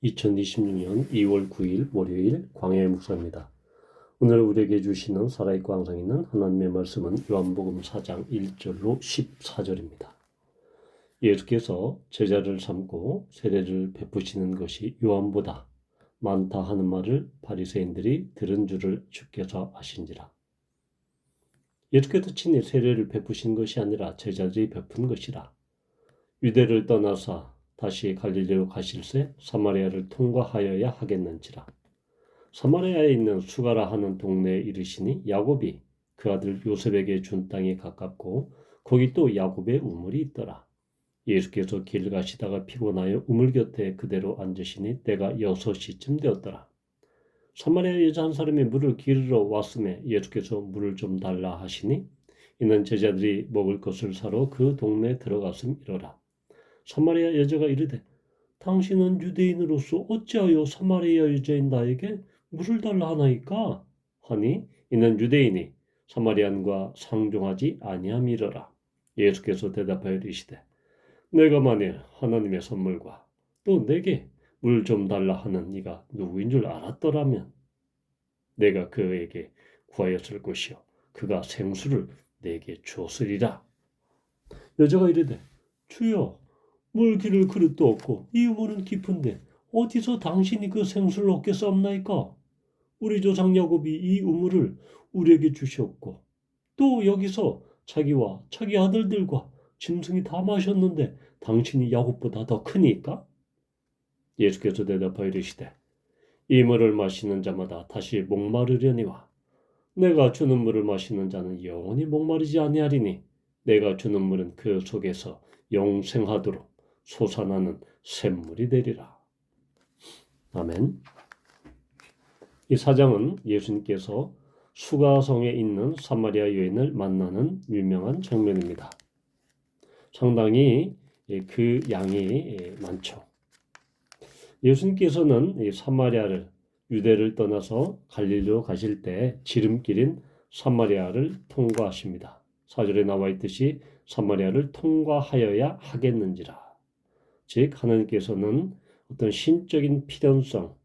2026년 2월 9일 월요일 광야의 목사입니다. 오늘 우리에게 주시는 살아있고 항상 있는 하나님의 말씀은 요한복음 4장 1절로 14절입니다. 예수께서 제자를 삼고 세례를 베푸시는 것이 요한보다 많다 하는 말을 바리새인들이 들은 줄을 주께서 아신지라. 예수께서 친히 세례를 베푸신 것이 아니라 제자들이 베푼 것이라. 유대를 떠나사 다시 갈릴리로 가실새 사마리아를 통과하여야 하겠는지라. 사마리아에 있는 수가라 하는 동네에 이르시니 야곱이 그 아들 요셉에게 준 땅에 가깝고 거기 또 야곱의 우물이 있더라. 예수께서 길 가시다가 피곤하여 우물 곁에 그대로 앉으시니 때가 6시쯤 되었더라. 사마리아 여자 한 사람이 물을 기르러 왔음에 예수께서 물을 좀 달라 하시니 이는 제자들이 먹을 것을 사러 그 동네에 들어갔음이로라. 사마리아 여자가 이르되 당신은 유대인으로서 어찌하여 사마리아 여자인 나에게 물을 달라 하나이까? 하니 이는 유대인이 사마리안과 상종하지 아니함이로라. 예수께서 대답하여 이르시되 내가 만일 하나님의 선물과 또 내게 물 좀 달라 하는 이가 누구인 줄 알았더라면 내가 그에게 구하였을 것이요 그가 생수를 내게 주었으리라. 여자가 이르되 주여 물 기를 그릇도 없고 이 우물은 깊은데 어디서 당신이 그 생수를 얻겠사옵나이까? 우리 조상 야곱이 이 우물을 우리에게 주셨고 또 여기서 자기와 자기 아들들과 짐승이 다 마셨는데 당신이 야곱보다 더 크니까? 예수께서 대답하여 이르시되 이 물을 마시는 자마다 다시 목마르려니와 내가 주는 물을 마시는 자는 영원히 목마르지 아니하리니 내가 주는 물은 그 속에서 영생하도록 솟아나는 샘물이 되리라. 아멘. 이 사장은 예수님께서 수가성에 있는 사마리아 여인을 만나는 유명한 장면입니다. 상당히 그 양이 많죠. 예수님께서는 사마리아를 유대를 떠나서 갈릴리로 가실 때 지름길인 사마리아를 통과하십니다. 4절에 나와 있듯이 사마리아를 통과하여야 하겠는지라. 즉 하나님께서는 어떤 신적인 필연성으로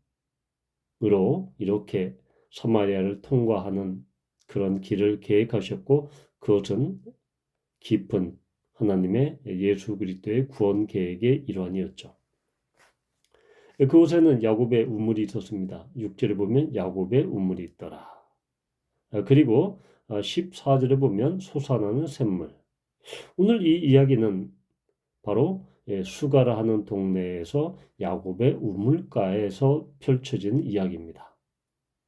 이렇게 사마리아를 통과하는 그런 길을 계획하셨고 그것은 깊은 하나님의 예수 그리스도의 구원 계획의 일환이었죠. 그곳에는 야곱의 우물이 있었습니다. 6절에 보면 야곱의 우물이 있더라. 그리고 14절에 보면 솟아나는 샘물. 오늘 이 이야기는 바로 수가라 하는 동네에서 야곱의 우물가에서 펼쳐진 이야기입니다.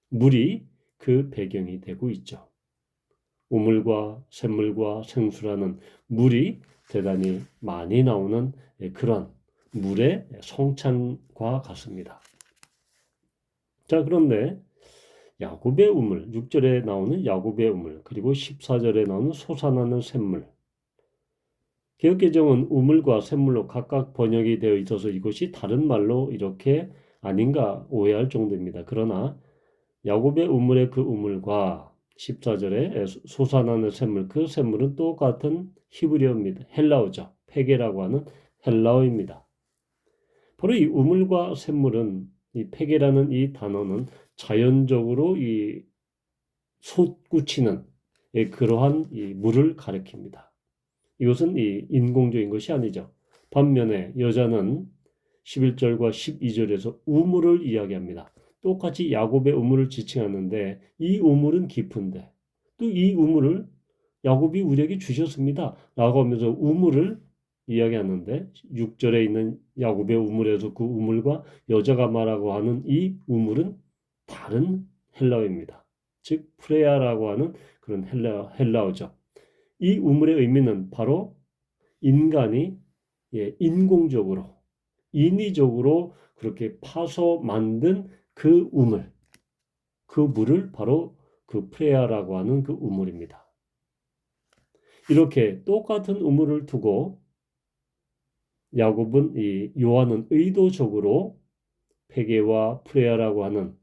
물이 그 배경이 되고 있죠. 우물과 샘물과 생수라는 물이 대단히 많이 나오는 그런 물의 성찬과 같습니다. 자, 그런데 야곱의 우물, 6절에 나오는 야곱의 우물, 그리고 14절에 나오는 솟아나는 샘물. 개역개정은 우물과 샘물로 각각 번역이 되어 있어서 이것이 다른 말로 이렇게 아닌가 오해할 정도입니다. 그러나 야곱의 우물의 그 우물과 14절에 솟아나는 샘물, 그 샘물은 똑같은 히브리어입니다. 헬라어죠. 페게라고 하는 헬라어입니다. 바로 이 우물과 샘물은 이 페게라는 이 단어는 자연적으로 이 솟구치는 그러한 이 물을 가리킵니다. 이것은 이 인공적인 것이 아니죠. 반면에 여자는 11절과 12절에서 우물을 이야기합니다. 똑같이 야곱의 우물을 지칭하는데 이 우물은 깊은데 또 이 우물을 야곱이 우리에게 주셨습니다. 라고 하면서 우물을 이야기하는데 6절에 있는 야곱의 우물에서 그 우물과 여자가 말하고 하는 이 우물은 다른 헬라어입니다. 즉 프레아라고 하는 그런 헬라어죠. 이 우물의 의미는 바로 인간이 인공적으로 인위적으로 그렇게 파서 만든 그 우물, 그 물을 바로 그 프레아라고 하는 그 우물입니다. 이렇게 똑같은 우물을 두고 야곱은 요한은 의도적으로 페게와 프레아라고 하는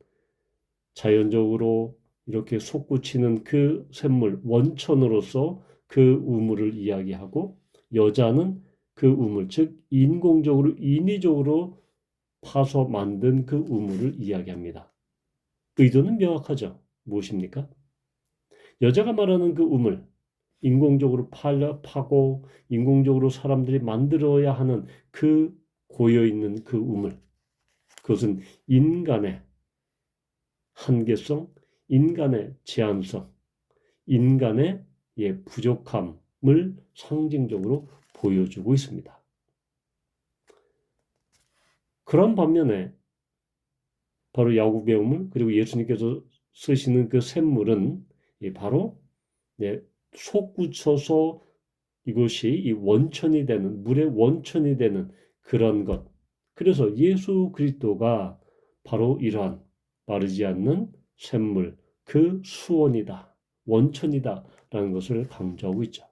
자연적으로 이렇게 솟구치는 그 샘물 원천으로서 그 우물을 이야기하고 여자는 그 우물 즉 인공적으로 인위적으로 파서 만든 그 우물을 이야기합니다. 의도는 명확하죠. 무엇입니까? 여자가 말하는 그 우물, 인공적으로 파고 인공적으로 사람들이 만들어야 하는 그 고여있는 그 우물, 그것은 인간의 한계성, 인간의 제한성, 인간의 부족함을 상징적으로 보여주고 있습니다. 그런 반면에 바로 야곱의 우물, 그리고 예수님께서 쓰시는 그 샘물은 바로 솟구쳐서 이것이 이 원천이 되는, 물의 원천이 되는 그런 것. 그래서 예수 그리스도가 바로 이러한 마르지 않는 샘물, 그 수원이다, 원천이다 라는 것을 강조하고 있죠.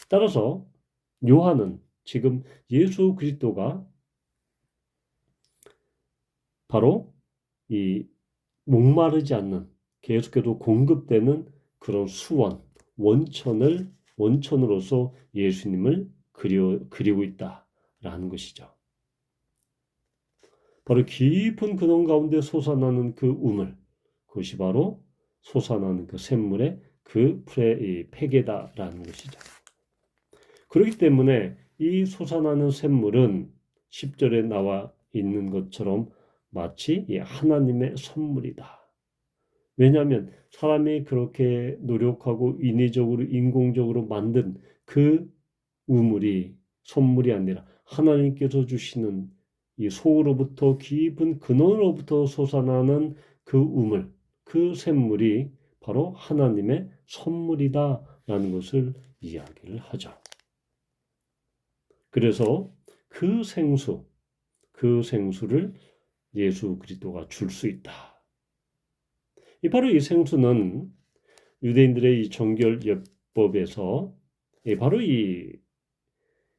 따라서 요한은 지금 예수 그리스도가 바로 이 목마르지 않는, 계속해서 공급되는 그런 수원, 원천으로서 예수님을 그리고 있다라는 것이죠. 바로 깊은 근원 가운데 솟아나는 그 우물, 그것이 바로 솟아나는 그 샘물의 그 폐계다라는 것이죠. 그렇기 때문에 이 솟아나는 샘물은 10절에 나와 있는 것처럼 마치 하나님의 선물이다. 왜냐하면 사람이 그렇게 노력하고 인위적으로 인공적으로 만든 그 우물이 선물이 아니라 하나님께서 주시는 이 속으로부터 깊은 근원으로부터 솟아나는 그 우물, 그 샘물이 바로 하나님의 선물이다라는 것을 이야기를 하죠. 그래서 그 생수를 예수 그리스도가 줄 수 있다. 바로 이 생수는 유대인들의 이 정결예법에서 바로 이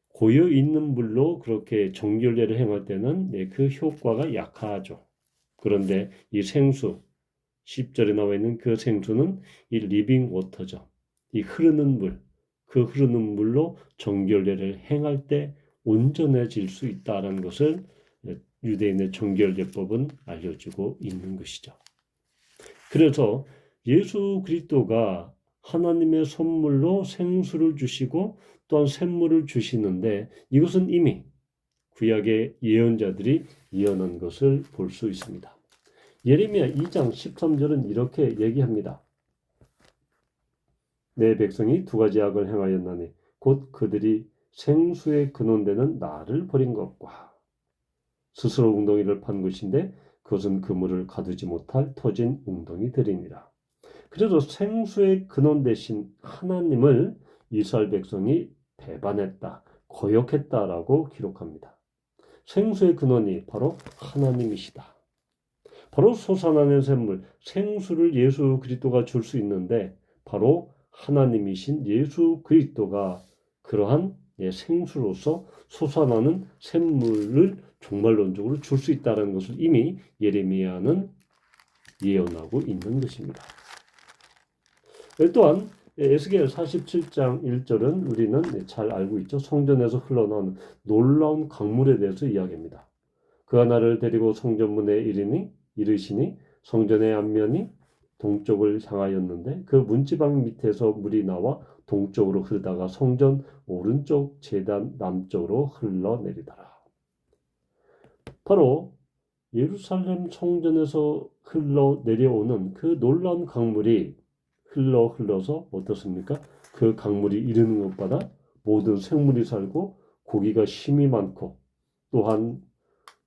고여 있는 물로 그렇게 정결례를 행할 때는 그 효과가 약하죠. 그런데 이 생수, 10절에 나와 있는 그 생수는 이 리빙 워터죠. 이 흐르는 물, 그 흐르는 물로 정결례를 행할 때 온전해질 수 있다는 것을 유대인의 정결예법은 알려주고 있는 것이죠. 그래서 예수 그리스도가 하나님의 선물로 생수를 주시고 또한 샘물을 주시는데 이것은 이미 구약의 예언자들이 예언한 것을 볼 수 있습니다. 예레미야 2장 13절은 이렇게 얘기합니다. 내 백성이 두 가지 악을 행하였나니 곧 그들이 생수의 근원되는 나를 버린 것과 스스로 웅덩이를 판 것인데 그것은 그물을 가두지 못할 터진 웅덩이들이니라. 그래서 생수의 근원 대신 하나님을 이스라엘 백성이 배반했다, 거역했다라고 기록합니다. 생수의 근원이 바로 하나님이시다. 바로 솟아나는 샘물, 생수를 예수 그리스도가 줄 수 있는데 바로 하나님이신 예수 그리스도가 그러한 생수로서 솟아나는 샘물을 종말론적으로 줄 수 있다는 것을 이미 예레미야는 예언하고 있는 것입니다. 또한 에스겔 47장 1절은 우리는 잘 알고 있죠. 성전에서 흘러나오는 놀라운 강물에 대해서 이야기합니다. 그가 나를 데리고 성전문에 이르시니 성전의 앞면이 동쪽을 향하였는데 그 문지방 밑에서 물이 나와 동쪽으로 흐르다가 성전 오른쪽 제단 남쪽으로 흘러내리더라. 바로 예루살렘 성전에서 흘러내려오는 그 놀라운 강물이 흘러서 어떻습니까? 그 강물이 이르는 것보다 모든 생물이 살고 고기가 힘이 많고 또한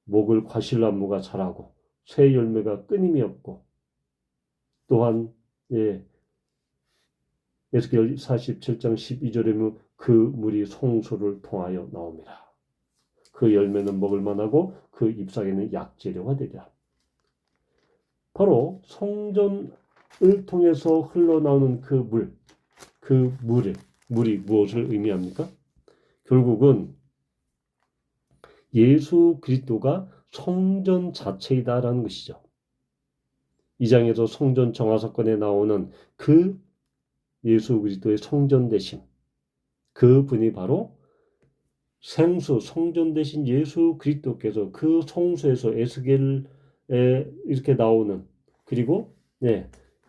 목을 과실나무가 자라고 새 열매가 끊임이 없고 또한 에스겔 47장 12절에 보면 그 물이 송소를 통하여 나옵니다. 그 열매는 먹을 만하고 그 잎사귀는 약재료가 되리라. 바로 성전을 통해서 흘러나오는 그 물이 무엇을 의미합니까? 결국은 예수 그리스도가 성전 자체이다라는 것이죠. 이 장에서 성전 정화 사건에 나오는 그 예수 그리스도의 성전 되심, 그 분이 바로 생수, 성전 되신 예수 그리스도께서 그 성수에서 에스겔에 이렇게 나오는, 그리고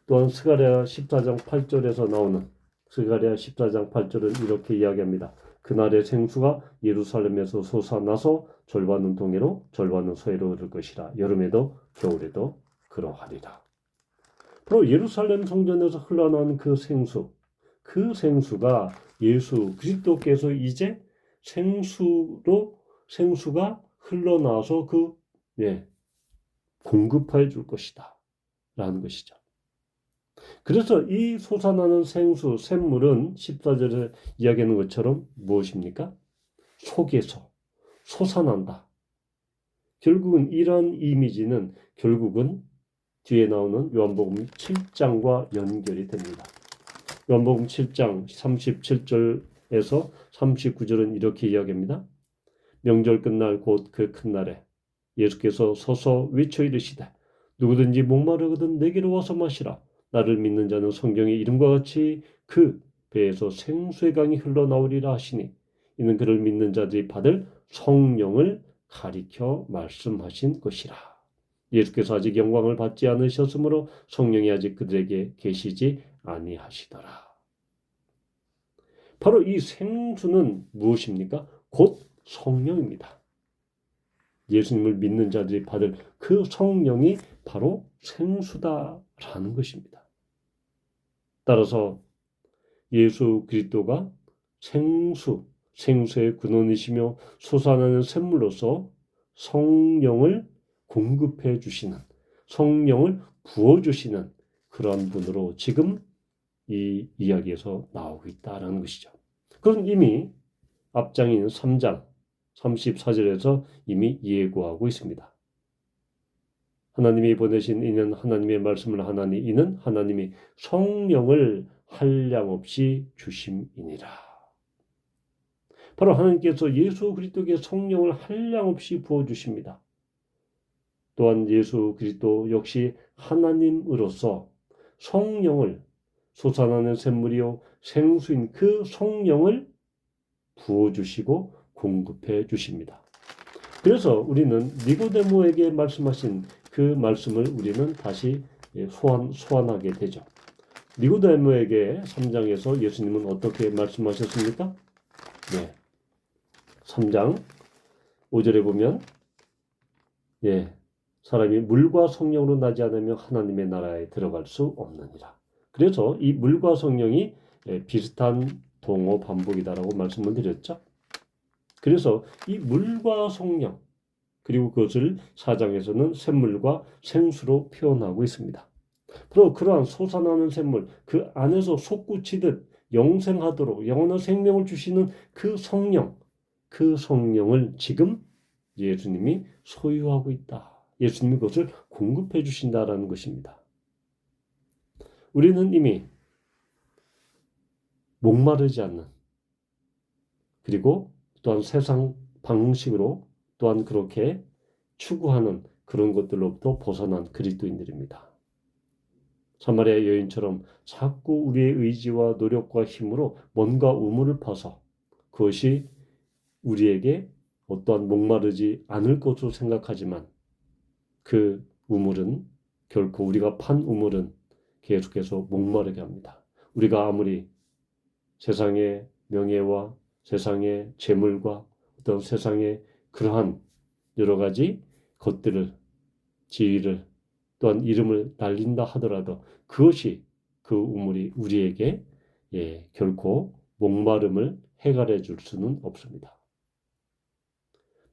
또한 스가랴 14장 8절에서 나오는, 스가랴 14장 8절은 이렇게 이야기합니다. 그날의 생수가 예루살렘에서 솟아나서 절반은 동해로 절반은 서해로 흐를 것이라. 여름에도 겨울에도 그러하리라. 바로 예루살렘 성전에서 흘러나온 그 생수, 그 생수가 예수 그리스도께서 이제 생수가 흘러나와서 공급해 줄 것이다 라는 것이죠. 그래서 이 솟아나는 생수, 샘물은 14절에 이야기하는 것처럼 무엇입니까? 속에서 솟아난다. 결국은 이런 이미지는 결국은 뒤에 나오는 요한복음 7장과 연결이 됩니다. 요한복음 7장 37절에서 39절은 이렇게 이야기합니다. 명절 끝날 곧 그 큰 날에 예수께서 서서 외쳐 이르시되 누구든지 목마르거든 내게로 와서 마시라. 나를 믿는 자는 성경의 이름과 같이 그 배에서 생수의 강이 흘러나오리라 하시니 이는 그를 믿는 자들이 받을 성령을 가리켜 말씀하신 것이라. 예수께서 아직 영광을 받지 않으셨으므로 성령이 아직 그들에게 계시지 아니하시더라. 바로 이 생수는 무엇입니까? 곧 성령입니다. 예수님을 믿는 자들이 받을 그 성령이 바로 생수다라는 것입니다. 따라서 예수 그리스도가 생수의 근원이시며 솟아나는 샘물로서 성령을 공급해 주시는, 성령을 부어주시는 그러한 분으로 지금 이 이야기에서 나오고 있다는 것이죠. 그건 이미 앞장인 3장 34절에서 이미 예고하고 있습니다. 하나님이 보내신 이는 하나님의 말씀을 하나니 이는 하나님이 성령을 한량없이 주심이니라. 바로 하나님께서 예수 그리스도에게 성령을 한량없이 부어주십니다. 또한 예수 그리스도 역시 하나님으로서 성령을, 솟아나는 샘물이요 생수인 그 성령을 부어주시고 공급해 주십니다. 그래서 우리는 니고데모에게 말씀하신 그 말씀을 우리는 다시 소환하게 되죠. 니고데모에게 3장에서 예수님은 어떻게 말씀하셨습니까? 3장 5절에 보면 사람이 물과 성령으로 나지 않으면 하나님의 나라에 들어갈 수 없느니라. 그래서 이 물과 성령이 비슷한 동어 반복이다라고 말씀을 드렸죠. 그래서 이 물과 성령, 그리고 그것을 4장에서는 샘물과 생수로 표현하고 있습니다. 바로 그러한 솟아나는 샘물, 그 안에서 솟구치듯 영생하도록 영원한 생명을 주시는 그 성령을 지금 예수님이 소유하고 있다. 예수님이 그것을 공급해 주신다라는 것입니다. 우리는 이미 목마르지 않는, 그리고 또한 세상 방식으로 또한 그렇게 추구하는 그런 것들로부터 벗어난 그리스도인들입니다. 사마리아 여인처럼 자꾸 우리의 의지와 노력과 힘으로 뭔가 우물을 파서 그것이 우리에게 어떠한 목마르지 않을 것으로 생각하지만 그 우물은 결코 우리가 판 우물은 계속해서 목마르게 합니다. 우리가 아무리 세상의 명예와 세상의 재물과 어떤 세상의 그러한 여러 가지 것들을, 지위를, 또한 이름을 날린다 하더라도 그것이, 그 우물이 우리에게 결코 목마름을 해결해 줄 수는 없습니다.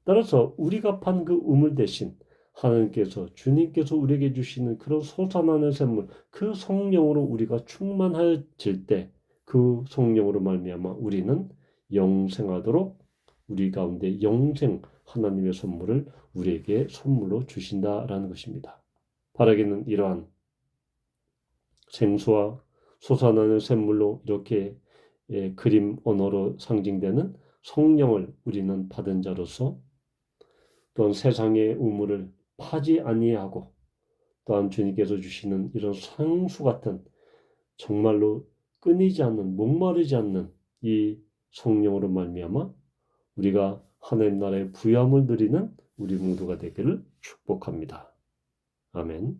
따라서 우리가 판 그 우물 대신 하나님께서, 주님께서 우리에게 주시는 그런 솟아나는 샘물, 그 성령으로 우리가 충만해질 때 그 성령으로 말미암아 우리는 영생하도록 우리 가운데 영생 하나님의 선물을 우리에게 선물로 주신다라는 것입니다. 바라기는 이러한 생수와 솟아나는 샘물로 이렇게 그림 언어로 상징되는 성령을 우리는 받은 자로서 또한 세상의 우물을 파지 아니하고 또한 주님께서 주시는 이런 생수 같은 정말로 끊이지 않는, 목마르지 않는 이 성령으로 말미암아 우리가 하나님 나라의 부유함을 누리는 우리 모두가 되기를 축복합니다. 아멘.